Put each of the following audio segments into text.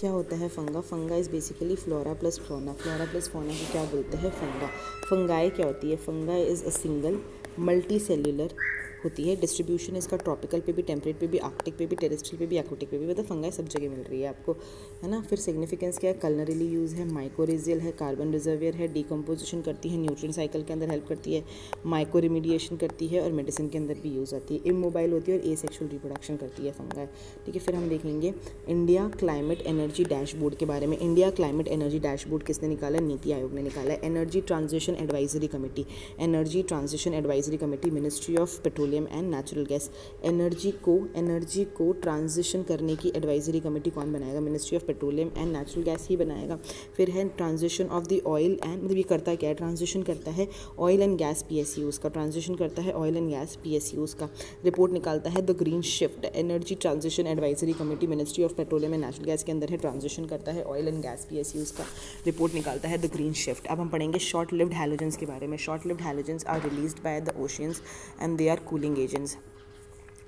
क्या होता है funga? Funga is basically flora plus fauna. Flora plus fauna को क्या बोलते हैं? फंगा। फंगाई क्या होती है? Funga is a single multi cellular होती है। डिस्ट्रीब्यूशन इसका ट्रॉपिकल पे भी, टेम्परेट पे भी, आर्कटिक पे भी, टेरेस्ट्रियल पे भी, एक्वाटिक पे भी, मतलब फंगाई सब जगह मिल रही है आपको, है ना। फिर सिग्निफिकेंस क्या है? कलनरली यूज़ है, माइकोरिजियल है, कार्बन रिजर्वियर है, डिकम्पोजिशन करती है, न्यूट्रिएंट साइकिल के अंदर हेल्प करती है, माइको रिमीडिएशन करती है और मेडिसिन के अंदर भी यूज़ आती है, इमोबाइल होती है और एसेक्सुअल रिप्रोडक्शन करती है फंगाई। ठीक है, फिर हम देख लेंगे इंडिया क्लाइमेट एनर्जी डैशबोर्ड के बारे में। इंडिया क्लाइमेट एनर्जी डैशबोर्ड किसने निकाला? नीति आयोग ने निकाला है। Energy transition advisory committee, energy transition advisory committee, ministry of petroleum and natural gas. Energy को ट्रांजिशन करने की एडवाइजरी कमेटी कौन बनाएगा? Ministry of petroleum and natural gas ही बनाएगा। फिर है transition of the oil and, मतलब ये करता क्या है? ट्रांजिशन करता है ऑयल एंड गैस PSUs का, ट्रांजिशन करता है ऑयल एंड गैस PSUs का। रिपोर्ट निकालता है the green shift. Energy transition advisory committee ministry of petroleum and natural gas के अंदर है, ट्रांजिशन करता है ऑयल एंड गैस PSUs का। रिपोर्ट निकालता है द ग्रीन शिफ्ट। अब हम पढ़ेंगे शॉर्ट लिव्ड हैलोजेंस के बारे में। Short lived halogens are released by the oceans and they are cooling agents.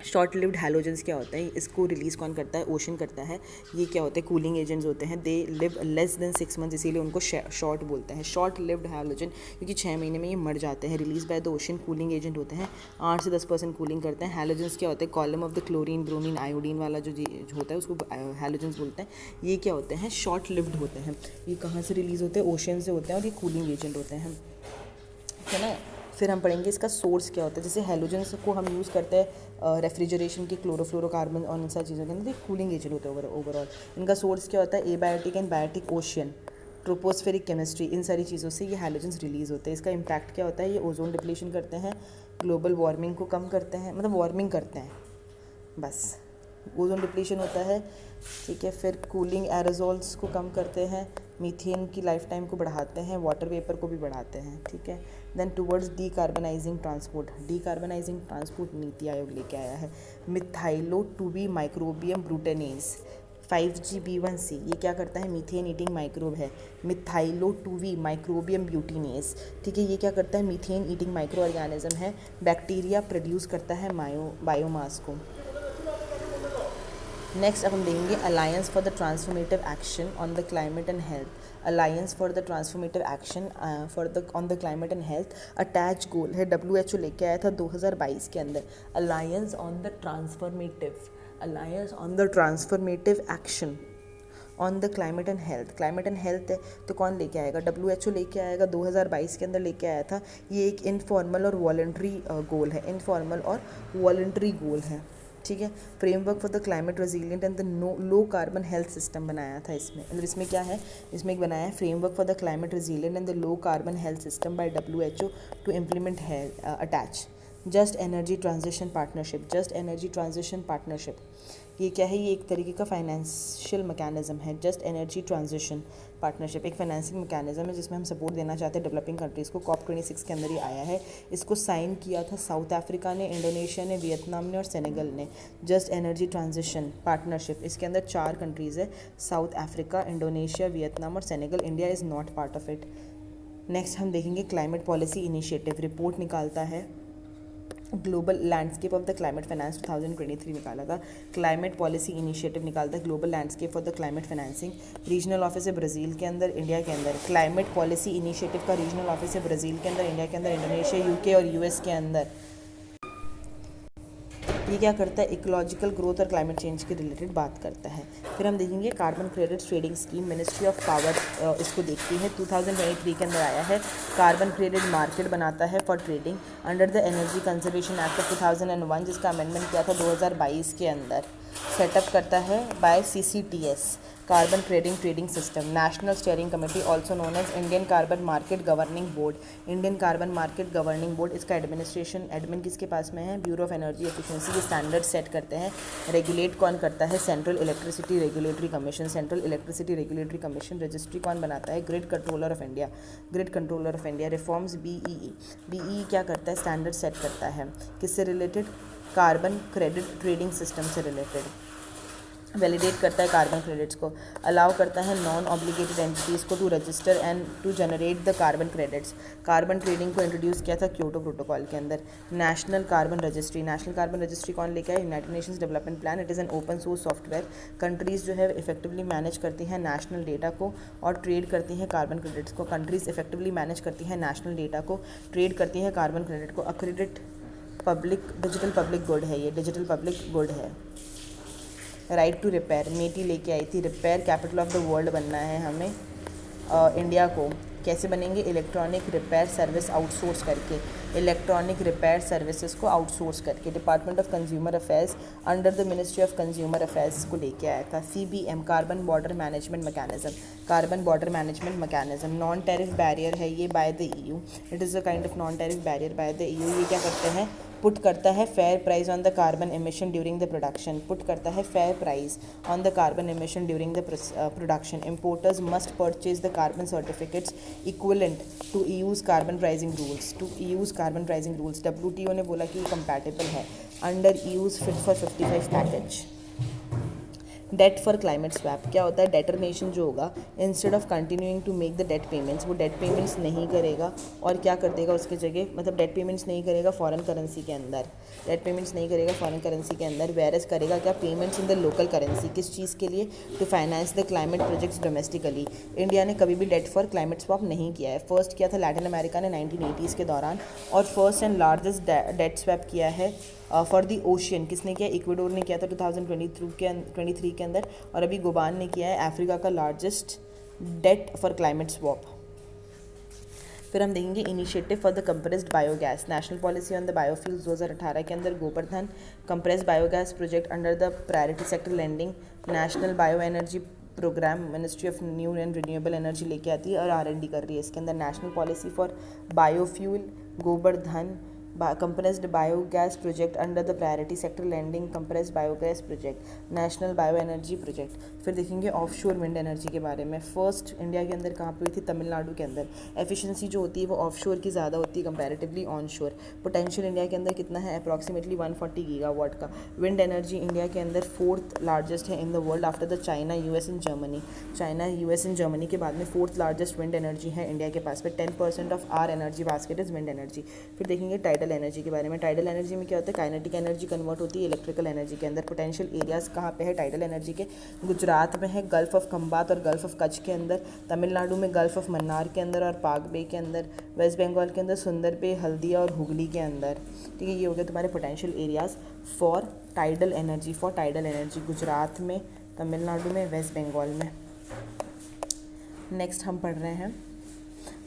Short lived halogens क्या होता है? इसको रिलीज़ कौन करता है? ओशन करता है। ये क्या होते हैं? कूलिंग एजेंट्स होते हैं। They live less than 6 months, इसीलिए उनको शॉर्ट बोलते हैं, शॉर्ट लिव्ड हैलोजन, क्योंकि 6 महीने में ये मर जाते हैं। Release by the ocean, cooling agent होते हैं, 8 से 10% कूलिंग करते हैं। हैलोजेंस क्या होते हैं? Column of the chlorine, bromine, iodine वाला जो होता है उसको हैलोजेंस बोलते हैं। ये क्या होते हैं? शॉर्ट लिव्ड होते हैं। ये कहाँ से रिलीज़ होते हैं? ओशन से होते हैं और ये कूलिंग एजेंट होते हैं, है ना। फिर हम पढ़ेंगे इसका सोर्स क्या होता है। जैसे हैलोजेंस को हम यूज़ करते हैं रेफ्रिजरेशन की, क्लोरोफ्लोरोकार्बन और इन सारी चीज़ों के अंदर, कूलिंग एजेंट होते हैं ओवरऑल। इनका सोर्स क्या होता है? Abiotic and biotic ocean, tropospheric chemistry, इन सारी चीज़ों से ये हैलोजेंस रिलीज़ होते हैं। इसका इम्पैक्ट क्या होता है? ये ओजोन डिप्लीशन करते हैं, ग्लोबल वार्मिंग को कम करते हैं, मतलब वार्मिंग करते हैं, बस ओजोन डिप्लीशन होता है। ठीक है, फिर कूलिंग एरोजोल्स को कम करते हैं, मीथेन की लाइफ टाइम को बढ़ाते हैं, वाटर वेपर को भी बढ़ाते हैं। ठीक है, then towards डीकार्बनाइजिंग transport, डीकार्बनाइजिंग transport NITI Aayog लेके आया है। मिथाइलो टू बी माइक्रोबियम ब्रूटेनेज 5GB1C, ये क्या करता है? मीथेन ईटिंग माइक्रोब है। मिथाइलो टू वी माइक्रोबियम ब्यूटिनेज, ठीक है, ये क्या करता है? मीथेन ईटिंग माइक्रो ऑर्गेनिज्म है। बैक्टीरिया प्रोड्यूस करता है बायोमास को। नेक्स्ट अब हम देखेंगे alliance for the transformative action on the climate and health. Alliance for the transformative action on the climate and health attach goal है, WHO लेके आया था 2022 के अंदर। Alliance on the transformative action on the climate and health. Climate and health है तो कौन लेके आएगा? WHO लेके आएगा, 2022 के अंदर लेके आया था। ये एक इनफॉर्मल और वॉलंटरी गोल है, इनफॉर्मल और वॉलंटरी गोल है। ठीक है, framework for the climate resilient and the low carbon health system बनाया था इसमें। मतलब इसमें क्या है? इसमें एक बनाया है framework for the climate resilient and the low carbon health system by WHO to implement attach just energy transition partnership. ये क्या है? ये एक तरीके का फाइनेंशियल मैकेनिज्म है। जस्ट एनर्जी ट्रांजिशन पार्टनरशिप एक फाइनेंशियल मैकेनिज्म है जिसमें हम सपोर्ट देना चाहते हैं डेवलपिंग कंट्रीज़ को। COP26 के अंदर ही आया है। इसको साइन किया था साउथ अफ्रीका ने, इंडोनेशिया ने, वियतनाम ने और सेनेगल ने। जस्ट एनर्जी ट्रांजिशन पार्टनरशिप, इसके अंदर 4 कंट्रीज़ है, साउथ अफ्रीका, इंडोनेशिया, वियतनाम और Senegal. India is not part of it. Next हम देखेंगे क्लाइमेट पॉलिसी इनिशिएटिव। रिपोर्ट निकालता है global landscape of the climate finance 2023 निकाला था। क्लाइमेट पॉलिसी इनिशिएटिव निकालता है global landscape for the climate financing. Regional office है ब्राज़ील के अंदर, इंडिया के अंदर। क्लाइमेट पॉलिसी इनिशिएटिव का रीजनल ऑफिस है ब्राज़ील के अंदर, इंडिया के अंदर, इंडोनेशिया, UK और US के अंदर। ये क्या करता है? इकोलॉजिकल ग्रोथ और क्लाइमेट चेंज के रिलेटेड बात करता है। फिर हम देखेंगे carbon credit trading scheme, ministry of power इसको देखती है, 2023 के अंदर आया है। कार्बन क्रेडिट मार्केट बनाता है for trading under the energy conservation act of 2001, जिसका अमेंडमेंट किया था 2022 के अंदर। सेटअप करता है by CCTS, carbon trading system. National steering committee also known as Indian carbon market governing board, Indian carbon market governing board. इसका admin किसके पास में है? Bureau of energy efficiency. ये स्टैंडर्ड सेट करते हैं। रेगुलेट कौन करता है? Central electricity regulatory commission. Central electricity regulatory commission. Registry कौन बनाता है? Grid controller of India. Reforms BEE क्या करता है? स्टैंडर्ड सेट करता है। किससे related? Carbon credit trading system से रिलेटेड। वैलिडेट करता है कार्बन क्रेडिट्स को, अलाउ करता है नॉन ऑब्लिगेटेड एंटिटीज़ को to register and to generate the carbon credits. Carbon trading को इंट्रोड्यूस किया था क्योटो प्रोटोकॉल के अंदर। National carbon registry, national carbon registry कौन लेके आया? United nations development plan. It is an open source software. Countries जो है इफेक्टिवली मैनेज करती हैं नेशनल डेटा को और ट्रेड करती हैं कार्बन क्रेडिट्स को। कंट्रीज़ इफेक्टिवली मैनेज करती हैं नेशनल डेटा को, ट्रेड करती हैं कार्बन क्रेडिट को। अक्रेडिट पब्लिक डिजिटल पब्लिक गुड है, ये डिजिटल पब्लिक गुड है। राइट टू रिपेयर, मेटी लेके आई थी, repair capital of the world बनना है हमें इंडिया को। कैसे बनेंगे? इलेक्ट्रॉनिक रिपेयर सर्विस आउटसोर्स करके, इलेक्ट्रॉनिक रिपेयर सर्विसेज को आउटसोर्स करके। Department of consumer affairs under the ministry of consumer affairs को लेके आया था। CBM carbon border management mechanism, carbon border management mechanism. Non tariff barrier है ये by the EU, it is a kind of non tariff barrier by the EU। ये क्या करते हैं? पुट करता है fair price on the carbon emission during the production, put करता है fair price on the carbon emission during the production. Importers must purchase the carbon certificates equivalent to EU's carbon pricing rules, to EU's carbon pricing rules. WTO ने बोला कि ये compatible है under EU's Fit for 55 package. Debt for climate swap क्या होता है? Debtor nation जो होगा instead of continuing to make the debt payments, वो डेट पेमेंट्स नहीं करेगा और क्या कर देगा उसके जगह, मतलब डेट पेमेंट्स नहीं करेगा फॉरेन करेंसी के अंदर, डेट पेमेंट्स नहीं करेगा फॉरेन करेंसी के अंदर, वेरस करेगा क्या? Payments in the local currency. किस चीज़ के लिए? To finance the climate projects domestically. India ने कभी भी डेट फॉर क्लाइमेट स्वैप नहीं किया है। फर्स्ट किया था लैटिन अमेरिका ने 1980s के दौरान, और first and largest debt swap किया है फॉर दी ओशियन। किसने किया? इक्वाडोर ने किया था 2023 के अंदर, और अभी गोबान ने किया है अफ्रीका का largest debt for climate swap. फिर हम देखेंगे initiative for the compressed biogas, national policy on the biofuels 2018 के अंदर Gobardhan compressed biogas project under the priority sector lending, national bio energy programme, ministry of new and renewable energy लेके आती है और R&D कर रही है इसके अंदर। National policy for biofuel Govardhan compressed biogas project under the priority sector lending compressed biogas project, national bioenergy project। फिर देखेंगे ऑफशोर विंड एनर्जी के बारे में। फर्स्ट इंडिया के अंदर कहाँ पे हुई थी? तमिलनाडु के अंदर। एफिशिएंसी जो होती है वो ऑफशोर की ज़्यादा होती है कंपैरेटिवली ऑनशोर। पोटेंशियल इंडिया के अंदर कितना है? अप्रॉक्सीमेटली 140 गीगावाट का। विंड एनर्जी इंडिया के अंदर 4th लार्जेस्ट है in the world after the China, US and Germany. China, US and Germany के बाद में 4th लार्जेस्ट विंड एनर्जी है इंडिया के पास में। 10% of our energy basket is wind energy. फिर देखेंगे टाइडल एनर्जी के बारे में। टाइडल एनर्जी में क्या होता है? काइनेटिक एनर्जी कन्वर्ट होती है इलेक्ट्रिकल एनर्जी के अंदर। पोटेंशियल एरियाज कहाँ पे है टाइडल एनर्जी के? गुजरात में है गल्फ ऑफ खंबात और गल्फ ऑफ कच्छ के अंदर, तमिलनाडु में गल्फ ऑफ मन्नार के अंदर और पाक बे के अंदर, वेस्ट बंगाल के अंदर सुंदर बे, हल्दिया और हुगली के अंदर। ठीक है, ये हो गया तुम्हारे potential areas for tidal energy, for tidal energy Gujarat में, तमिलनाडु में, वेस्ट बंगाल में। नेक्स्ट हम पढ़ रहे हैं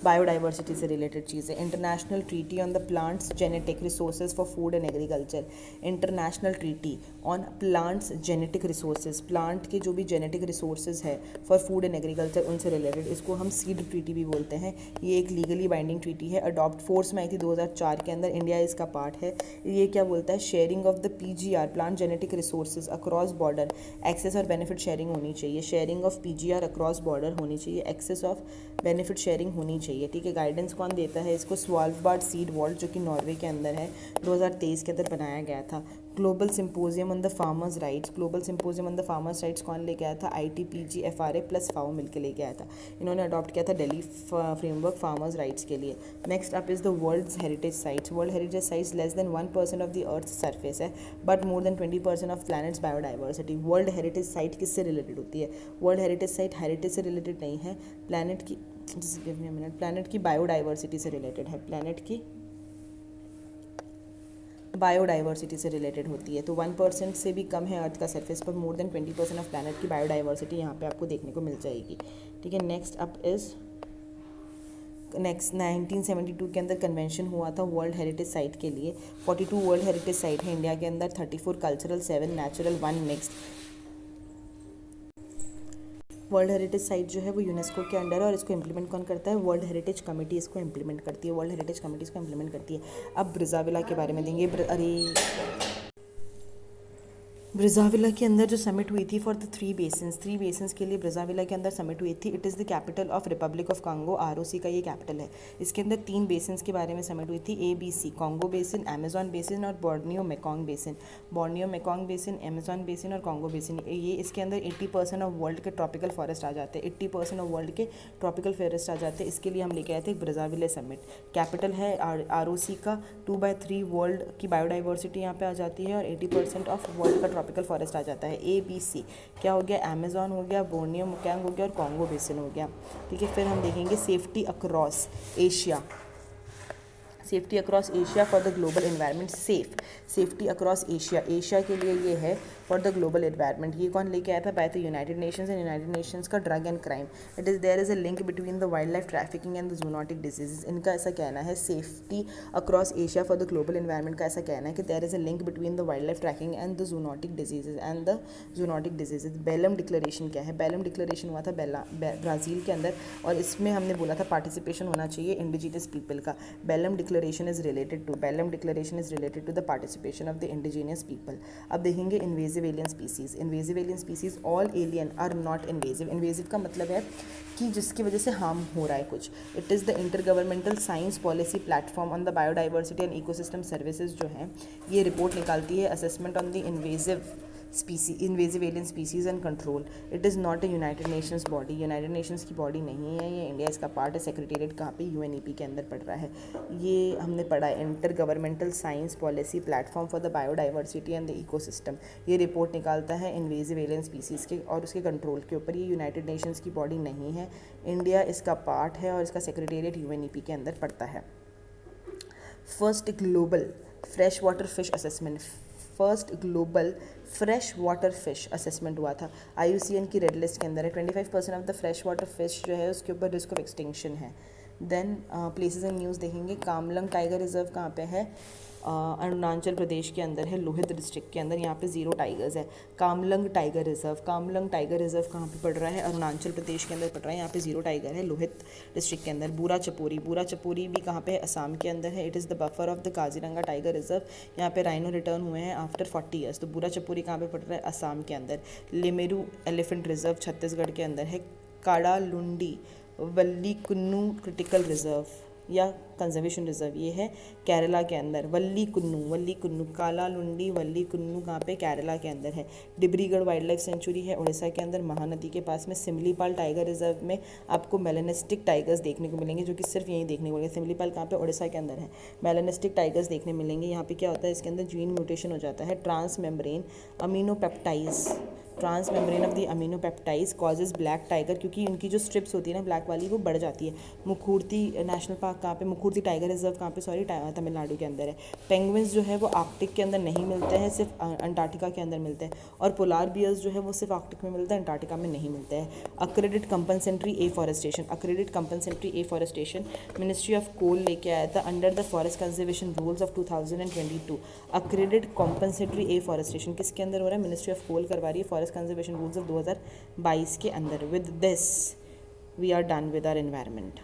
बायोडाइवर्सिटी से रिलेटेड चीज़ें। International treaty on the plants genetic resources for food and agriculture, international treaty on plants genetic resources, plant के जो भी जेनेटिक रिसोर्सेज है फॉर फूड एंड एग्रीकल्चर उनसे रिलेटेड, इसको हम सीड ट्रीटी भी बोलते हैं। ये एक लीगली बाइंडिंग ट्रीटी है, अडॉप्ट फोर्स में आई थी 2004 के अंदर, इंडिया इसका पार्ट है। ये क्या बोलता है? Sharing of the PGR plant genetic resources across border, access और बेनिफिट शेयरिंग होनी चाहिए। Sharing of PGR across border होनी चाहिए, एक्सेस ऑफ बेनिफिट शेयरिंग होनी चाहिए। ठीक है, गाइडेंस कौन देता है इसको? स्वालबार्ड सीड वॉल्ट जो कि नॉर्वे के अंदर है, 2023 के अंदर बनाया गया था। Global symposium on the farmers rights, global symposium on the farmers rights कौन लेके आया था? ITPG FRA प्लस FAO मिलकर लेके आया था। इन्होंने अडॉप्ट किया था दिल्ली फ्रेमवर्क फार्मर्स राइट्स के लिए। Next up is the world's heritage sites. World heritage sites less than 1% of the earth surface है but more than 20% of planet's biodiversity. World heritage site किससे रिलेटेड होती है? वर्ल्ड हेरिटेज साइट हेरिटेज से related नहीं है, planet की, just give me a minute, planet की biodiversity से रिलेटेड है, प्लैनेट की बायोडाइवर्सिटी से रिलेटेड होती है। तो 1% से भी कम है अर्थ का सरफेस पर, मोर देन 20% ऑफ प्लैनेट की बायोडाइवर्सिटी यहाँ पे आपको देखने को मिल जाएगी। ठीक है, नेक्स्ट अप इज 1972 के अंदर कन्वेंशन हुआ था वर्ल्ड हेरिटेज साइट के लिए। 42 वर्ल्ड हेरिटेज साइट है इंडिया के अंदर, 34 cultural, 7 natural, 1 mixed. World heritage site जो है वो यूनेस्को के अंडर है और इसको इम्प्लीमेंट कौन करता है? वर्ल्ड हेरिटेज कमेटी इसको इम्प्लीमेंट करती है, वर्ल्ड हेरिटेज कमेटी इसको इम्प्लीमेंट करती है। अब ब्रिज़ाविला के बारे में देंगे। ब्रिज़ाविला के अंदर जो समिट हुई थी फॉर द थ्री बेसिन्स के लिए ब्रिज़ाविला के अंदर समिट हुई थी। It is the capital of Republic of Congo, ROC का ये कैपिटल है। इसके अंदर 3 बेसिन्स के बारे में समिट हुई थी, ABC, Congo basin, Amazon basin और Borneo Mekong basin. Borneo Mekong basin, Amazon basin और कांगो बेसिन, ये इसके अंदर 80% ऑफ वर्ल्ड के ट्रॉपिकल फॉरेस्ट आ जाते हैं। 80% ऑफ वर्ल्ड के ट्रॉपिकल फॉरेस्ट आ जाते हैं। इसके लिए हम लेके आए थे ब्रिज़ाविला समिट। कैपिटल है आरओसी का। 2/3 वर्ल्ड की बायोडाइवर्सिटी यहाँ पे आ जाती है और 80% ऑफ वर्ल्ड का ट्रॉपिकल फॉरेस्ट आ जाता है। ABC क्या हो गया, अमेजॉन हो गया, बोर्नियो मेकोंग हो गया और कांगो बेसिन हो गया। ठीक है, फिर हम देखेंगे safety across Asia. Safety across Asia for the global environment. Safety across Asia के लिए ये है फॉर द ग्लोबल एनवायरनमेंट। ये कौन लेके आया था, by the United Nations and United Nations का drug and crime. It is there is a link between the wildlife trafficking and the zoonotic diseases. इनका ऐसा कहना है, safety across Asia for the global environment का ऐसा कहना है कि there is a link between the wildlife tracking and the zoonotic diseases. Belem declaration क्या है, बेलम डिक्लेरेशन हुआ था ब्राज़ील के अंदर और इसमें हमने बोला था पार्टिसिपेशन होना चाहिए इंडिजिनस पीपल का। Belem declaration is related to the participation of the indigenous people. अब देखेंगे invasive alien species. All alien are not invasive. Invasive का मतलब है कि जिसकी वजह से हार्म हो रहा है कुछ। It is the intergovernmental science policy platform on the biodiversity and ecosystem services जो है ये रिपोर्ट निकालती है, assessment on the invasive alien species and control. It is not a United Nations body, United Nations की body नहीं है ये, India इसका पार्ट है। सेक्रेटेरिएट कहाँ पे, UNEP के अंदर पड़ रहा है। ये हमने पढ़ा है, inter governmental science policy platform for the biodiversity and the ecosystem. ये रिपोर्ट निकालता है इन्वेजिव एलियन स्पीसीज़ के और उसके कंट्रोल के ऊपर। ये यूनाइटेड नेशंस की बॉडी नहीं है, इंडिया इसका पार्ट है और इसका सेक्रेटेरिएट UNEP के अंदर पड़ता है। First global fresh water fish assessment हुआ था, IUCN की रेड लिस्ट के अंदर है। 25% of the fresh water fish जो है उसके ऊपर रिस्क ऑफ एक्सटिंक्शन है। देन प्लेसेस एंड न्यूज़ देखेंगे। कामलंग टाइगर रिजर्व कहाँ पे है, अरुणाचल प्रदेश के अंदर है, लोहित डिस्ट्रिक्ट के अंदर। यहाँ पे 0 टाइगर्स है। कामलंग टाइगर रिजर्व कहाँ पे पड़ रहा है, अरुणाचल प्रदेश के अंदर पड़ रहा है। यहाँ पे 0 टाइगर है, लोहित डिस्ट्रिक्ट के अंदर। बूरा चपोरी भी कहाँ पे है, असम के अंदर है। It is the buffer of the Kaziranga tiger reserve. यहाँ पे राइनो रिटर्न हुए हैं आफ्टर 40 ईयर्स। तो बूरा चपोरी कहाँ पे पड़ रहा है, असम के अंदर। लेमेरू एलिफेंट रिजर्व छत्तीसगढ़ के अंदर है। काड़ालुंडी वल्ली कुन्नू क्रिटिकल रिजर्व या कंजर्वेशन रिजर्व ये है केरला के अंदर। वल्ली कुन्नू कालालुंडी वल्ली कुन्नू कहाँ पे, केरला के अंदर है। डिब्रीगढ़ वाइल्ड लाइफ सेंचुरी है उड़ीसा के अंदर, महानदी के पास में। सिमलीपाल टाइगर रिजर्व में आपको मेलानिस्टिक टाइगर्स देखने को मिलेंगे जो कि सिर्फ यहीं देखने को मिलेंगे। सिमलीपाल कहाँ पे, उड़ीसा के अंदर है। मेलानिस्टिक टाइगर्स देखने मिलेंगे। यहाँ पे क्या होता है, इसके अंदर जीन म्यूटेशन हो जाता है। Transmembrane of the aminopeptidase causes black tiger, क्योंकि उनकी जो स्ट्रिप्स होती है ना ब्लैक वाली वो बढ़ जाती है। मुखूर्ती नेशनल पार्क कहाँ पे, मुखूर्ती टाइगर रिजर्व कहाँ पे, तमिलनाडु के अंदर है। पेंगुइन्स जो है वो आर्कटिक के अंदर नहीं मिलते हैं, सिर्फ अंटार्कटिका के अंदर मिलते हैं। और पोलार बियर्स जो है वो सिर्फ आर्कटिक में मिलता है, अंटार्कटिका में नहीं मिलता है। Accredit compensatory afforestation ministry of coal लेके आया था under the forest conservation rules of 2022। Accredit compensatory afforestation किसके अंदर हो रहा है, मिनिस्ट्री ऑफ कोल करवा रही है फॉरेस्ट कंजर्वेशन रूल्स ऑफ 2022 के अंदर। With this we are done with our environment.